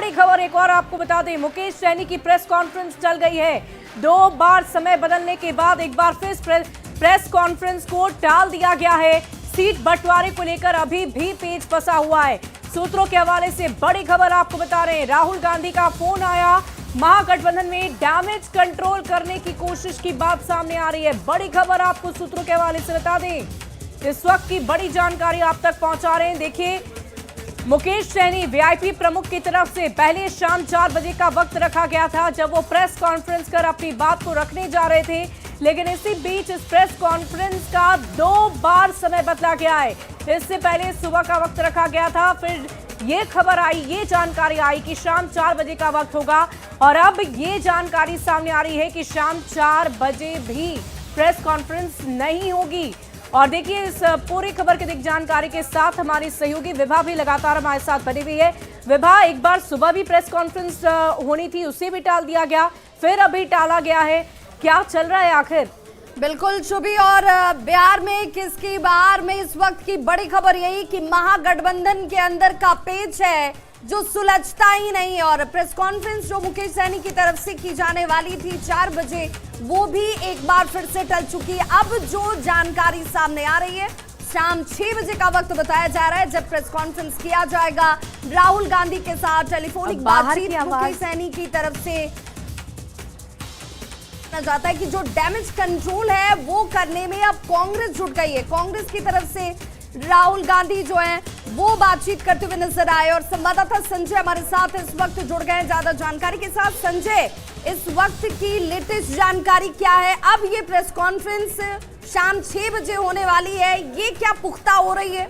बड़ी खबर एक और आपको बता दें, मुकेश सहनी की प्रेस कॉन्फ्रेंस चल गई है। 2 बार समय बदलने के बाद एक बार फिर प्रेस कॉन्फ्रेंस को टाल दिया गया है। सीट बंटवारे को लेकर अभी भी पेच फंसा हुआ है। सूत्रों के हवाले से बड़ी खबर आपको बता रहे हैं, राहुल गांधी का फोन आया, महागठबंधन में डैमेज कंट्रोल करने की कोशिश की बात सामने आ रही है। बड़ी खबर आपको सूत्रों के हवाले से बता दें, इस वक्त की बड़ी जानकारी आप तक पहुंचा रहे हैं। देखिए, मुकेश सहनी वीआईपी प्रमुख की तरफ से पहले शाम 4 बजे का वक्त रखा गया था, जब वो प्रेस कॉन्फ्रेंस कर अपनी बात को रखने जा रहे थे, लेकिन इसी बीच इस प्रेस कॉन्फ्रेंस का 2 बार समय बदला गया है। इससे पहले सुबह का वक्त रखा गया था, फिर ये खबर आई, ये जानकारी आई कि शाम 4 बजे का वक्त होगा, और अब ये जानकारी सामने आ रही है कि शाम 4 बजे भी प्रेस कॉन्फ्रेंस नहीं होगी। और देखिए, इस पूरी खबर की जानकारी के साथ हमारी सहयोगी विभा भी लगातार हमारे साथ बनी हुई है। विभा, एक बार सुबह भी प्रेस कॉन्फ्रेंस होनी थी, उसे भी टाल दिया गया, फिर अभी टाला गया है, क्या चल रहा है आखिर? बिल्कुल शुभी, और बिहार में किसकी बाहर में इस वक्त की बड़ी खबर यही कि महागठबंधन के अंदर का पेच है जो सुलझता ही नहीं, और प्रेस कॉन्फ्रेंस जो मुकेश सहनी की तरफ से की जाने वाली थी 4 बजे, वो भी एक बार फिर से टल चुकी है। अब जो जानकारी सामने आ रही है, शाम 6 बजे का वक्त बताया जा रहा है जब प्रेस कॉन्फ्रेंस किया जाएगा। राहुल गांधी के साथ टेलीफोनिक बातचीत मुकेश सहनी की तरफ से जाता है कि जो डैमेज कंट्रोल है वो करने में अब कांग्रेस जुट गई है। कांग्रेस की तरफ से राहुल गांधी जो है वो बातचीत करते हुए नजर आए, और संवाददाता संजय हमारे साथ इस वक्त जुड़ गए हैं ज्यादा जानकारी के साथ। संजय, इस वक्त की लेटेस्ट जानकारी क्या है? अब ये प्रेस कॉन्फ्रेंस शाम 6 बजे होने वाली है, ये क्या पुख्ता हो रही है?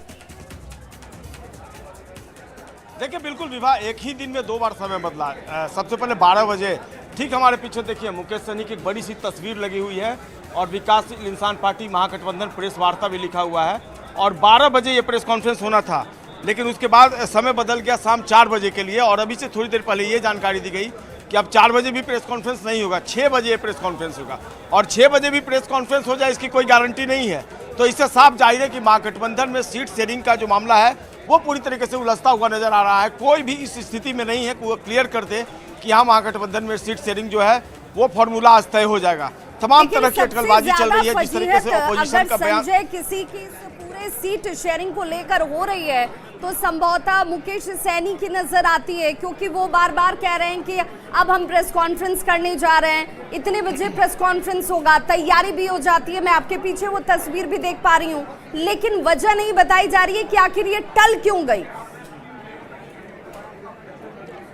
देखिए, बिल्कुल विभा, एक ही दिन में 2 बार समय बदला। सबसे पहले 12 बजे, ठीक हमारे पीछे देखिए मुकेश सहनी की एक बड़ी सी तस्वीर लगी हुई है, और विकासशील इंसान पार्टी महागठबंधन प्रेस वार्ता भी लिखा हुआ है, और 12 बजे ये प्रेस कॉन्फ्रेंस होना था, लेकिन उसके बाद समय बदल गया शाम 4 बजे के लिए। और अभी से थोड़ी देर पहले ये जानकारी दी गई कि अब 4 बजे भी प्रेस कॉन्फ्रेंस नहीं होगा, 6 बजे ये प्रेस कॉन्फ्रेंस होगा। और 6 बजे भी प्रेस कॉन्फ्रेंस हो जाए इसकी कोई गारंटी नहीं है। तो इससे साफ जाहिर है कि महागठबंधन में सीट शेयरिंग का जो मामला है वो पूरी तरीके से उलझता हुआ नजर आ रहा है। कोई भी इस स्थिति में नहीं है कि वो क्लियर कर दे कि यहाँ महागठबंधन में सीट शेयरिंग जो है वो फॉर्मूला आज तय हो जाएगा। तमाम तरह की अटकलबाजी चल रही है, जिस तरीके से ऑपोजिशन का बयान किसी की पूरे सीट शेयरिंग को लेकर हो रही है, तो संभवतः मुकेश सहनी की नजर आती है, क्योंकि वो बार बार कह रहे हैं कि अब हम प्रेस कॉन्फ्रेंस करने जा रहे हैं, इतने बजे प्रेस कॉन्फ्रेंस होगा, तैयारी भी हो जाती है। मैं आपके पीछे वो तस्वीर भी देख पा रही हूँ, लेकिन वजह नहीं बताई जा रही है कि आखिर ये टल क्यों गई।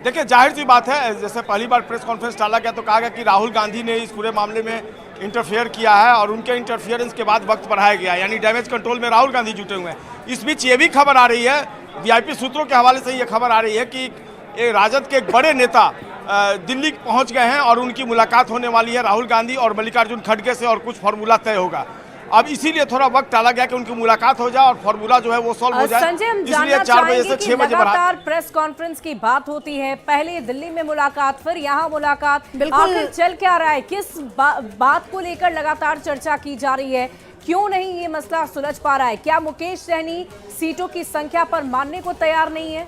देखिए, जाहिर सी बात है, जैसे पहली बार प्रेस कॉन्फ्रेंस टाला गया तो कहा गया कि राहुल गांधी ने इस पूरे मामले में इंटरफेयर किया है, और उनके इंटरफेरेंस के बाद वक्त बढ़ाया गया, यानी डैमेज कंट्रोल में राहुल गांधी जुटे हुए हैं। इस बीच ये भी खबर आ रही है, वीआईपी सूत्रों के हवाले से ये खबर आ रही है कि राजद के एक बड़े नेता दिल्ली पहुंच गए हैं, और उनकी मुलाकात होने वाली है राहुल गांधी और मल्लिकार्जुन खड़गे से, और कुछ फार्मूला तय होगा। अब इसीलिए थोड़ा वक्त टाला गया कि उनकी मुलाकात हो जाए और फार्मूला जो है वो सॉल्व हो जाए। संजय, हम इसलिए 4 बजे से 6 बजे लगातार प्रेस कॉन्फ्रेंस की बात होती है, पहले दिल्ली में मुलाकात, फिर यहाँ मुलाकात, आखिर चल क्या रहा है? किस बात को लेकर लगातार चर्चा की जा रही है? क्यों नहीं ये मसला सुलझ पा रहा है? क्या मुकेश सहनी सीटों की संख्या पर मानने को तैयार नहीं है?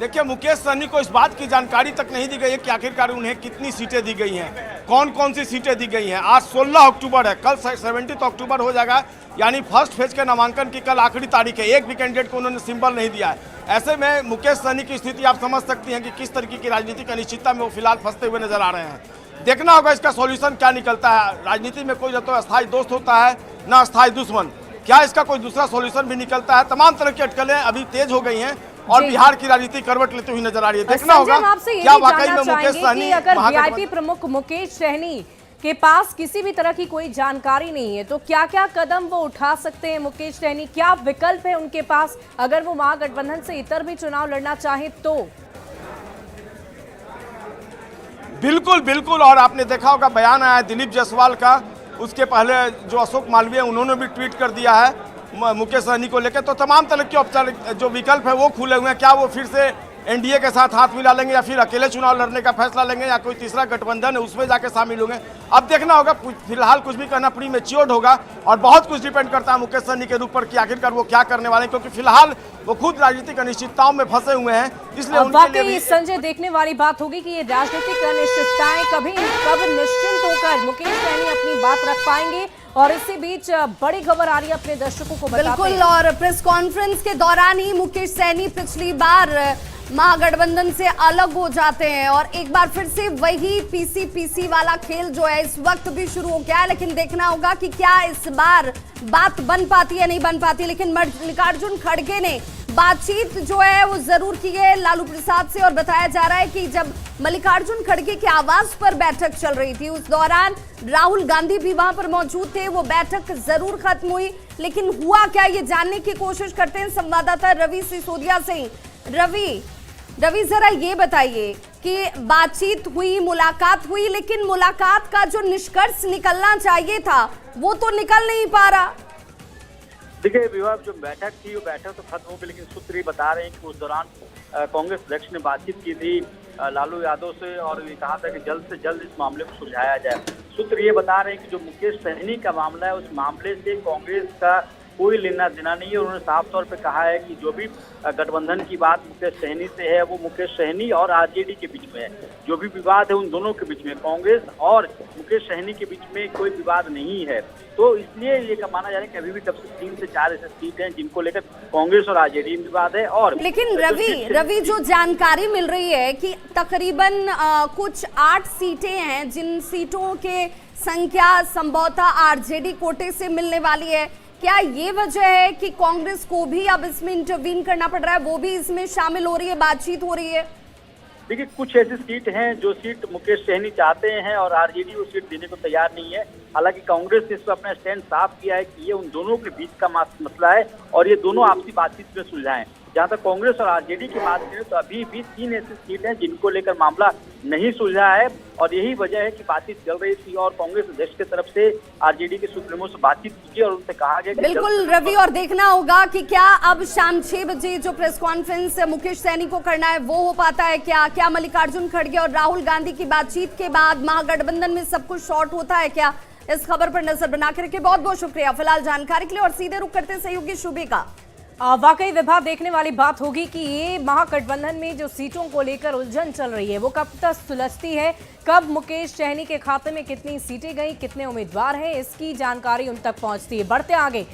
देखिए, मुकेश सहनी को इस बात की जानकारी तक नहीं दी गई है कि आखिरकार उन्हें कितनी सीटें दी गई हैं, कौन कौन सी सीटें दी गई हैं। आज 16 अक्टूबर है, कल 17 अक्टूबर हो जाएगा, यानी फर्स्ट फेज के नामांकन की कल आखिरी तारीख है। एक भी कैंडिडेट को उन्होंने सिंबल नहीं दिया है। ऐसे में मुकेश सहनी की स्थिति आप समझ सकती हैं कि किस तरीके की राजनीतिक अनिश्चितता में वो फिलहाल फंसते हुए नजर आ रहे हैं। देखना होगा इसका सॉल्यूशन क्या निकलता है। राजनीति में कोई न तो अस्थायी दोस्त होता है, न अस्थायी दुश्मन। क्या इसका कोई दूसरा सॉल्यूशन भी निकलता है? तमाम तरह की अटकलें अभी तेज हो गई हैं, और बिहार की राजनीति करवट लेती हुई नजर आ रही है। देखना होगा क्या वाकई में मुकेश सहनी, अगर वीआईपी प्रमुख मुकेश सहनी के पास किसी भी तरह की कोई जानकारी नहीं है, तो क्या क्या कदम वो उठा सकते हैं मुकेश सहनी? क्या विकल्प है उनके पास अगर वो महागठबंधन से इतर भी चुनाव लड़ना चाहे तो? बिल्कुल बिल्कुल, और आपने देखा होगा बयान आया दिलीप जायसवाल का, उसके पहले जो अशोक मालवीय उन्होंने भी ट्वीट कर दिया है मुकेश सहनी को लेकर। तो तमाम तरह के औपचारिक जो विकल्प है वो खुले हुए हैं। क्या वो फिर से एनडीए के साथ हाथ मिला लेंगे या फिर अकेले चुनाव लड़ने का फैसला लेंगे या कोई तीसरा गठबंधन है उसमें जाके शामिल होंगे। अब देखना होगा, फिलहाल कुछ भी कहना प्री मैच्योर्ड होगा और बहुत कुछ डिपेंड करता है मुकेश सहनी के ऊपर कि आखिरकार वो क्या करने वाले हैं, क्योंकि फिलहाल वो खुद राजनीतिक अनिश्चितताओं में फंसे हुए हैं। इसलिए उनके लिए भी संजय देखने वाली बात होगी कि ये राजनीतिक अनिश्चितताएं कब निश्चिंत होकर मुकेश सहनी अपनी बात रख पाएंगे। और इसी बीच बड़ी खबर आ रही है अपने दर्शकों को बताते हैं। बिल्कुल, और प्रेस कॉन्फ्रेंस के दौरान ही मुकेश सहनी पिछली बार महागठबंधन से अलग हो जाते हैं और एक बार फिर से वही पीसी वाला खेल जो है इस वक्त भी शुरू हो गया है। लेकिन देखना होगा कि क्या इस बार बात बन पाती है नहीं बन पाती। लेकिन मल्लिकार्जुन खड़गे ने बातचीत जो है वो जरूर की है लालू प्रसाद से और बताया जा रहा है कि जब मल्लिकार्जुन खड़गे के आवास पर बैठक चल रही थी उस दौरान राहुल गांधी भी वहां पर मौजूद थे। वो बैठक जरूर खत्म हुई, लेकिन हुआ क्या ये जानने की कोशिश करते हैं संवाददाता रवि सिसोदिया से। रवि जरा ये बताइए कि बातचीत हुई, मुलाकात हुई, लेकिन मुलाकात का जो निष्कर्ष निकलना चाहिए था वो तो निकल नहीं पा रहा। देखिए विवाह, जो बैठक थी वो बैठक तो खत्म हो गई, लेकिन सूत्र ये बता रहे हैं कि उस दौरान कांग्रेस अध्यक्ष ने बातचीत की थी लालू यादव से और ये कहा था कि जल्द से जल्द इस मामले को सुलझाया जाए। सूत्र ये बता रहे हैं कि जो मुकेश सहनी का मामला है उस मामले से कांग्रेस का कोई लेना देना नहीं है। उन्होंने साफ तौर पे कहा है कि जो भी गठबंधन की बात मुकेश सहनी से है वो मुकेश सहनी और आरजेडी के बीच में है। जो भी विवाद है उन दोनों के बीच में, कांग्रेस और मुकेश सहनी के बीच में कोई विवाद नहीं है। तो इसलिए ये माना जा रहा है कि अभी भी तब से 3 से 4 ऐसे सीट हैं जिनको लेकर कांग्रेस और आरजेडी में विवाद है। और लेकिन रवि जो जानकारी मिल रही है कि तकरीबन कुछ 8 सीटें हैं जिन सीटों के संख्या संभवतः आरजेडी कोटे से मिलने वाली है। क्या ये वजह है कि कांग्रेस को भी अब इसमें इंटरवीन करना पड़ रहा है, वो भी इसमें शामिल हो रही है, बातचीत हो रही है? देखिए कुछ ऐसी सीट हैं जो सीट मुकेश सहनी चाहते हैं और आरजेडी वो सीट देने को तैयार नहीं है। हालांकि कांग्रेस ने इस पर अपना स्टैंड साफ किया है कि ये उन दोनों के बीच का मसला है और ये दोनों आपसी बातचीत में सुलझाएं। जहां तक कांग्रेस और आरजेडी की बात करें तो अभी भी 3 ऐसी सीट हैं जिनको लेकर मामला नहीं सुलझा है और यही वजह है कि बातचीत चल रही थी और कांग्रेस अध्यक्ष की तरफ से आरजेडी के सुप्रीमो से बातचीत की और उनसे कहा गया। बिल्कुल रवि, और देखना होगा कि क्या अब शाम 6 बजे जो प्रेस कॉन्फ्रेंस मुकेश सहनी को करना है वो हो पाता है क्या मल्लिकार्जुन खड़गे और राहुल गांधी की बातचीत के बाद महागठबंधन में सब कुछ शॉर्ट होता है क्या? इस खबर पर नजर बना के रखिए। बहुत बहुत शुक्रिया फिलहाल जानकारी के लिए और सीधे रुख करते सहयोगी शुभे का। वाकई विभाग देखने वाली बात होगी कि ये महागठबंधन में जो सीटों को लेकर उलझन चल रही है वो कब तक सुलझती है, कब मुकेश सहनी के खाते में कितनी सीटें गई, कितने उम्मीदवार हैं, इसकी जानकारी उन तक पहुंचती है। बढ़ते आगे।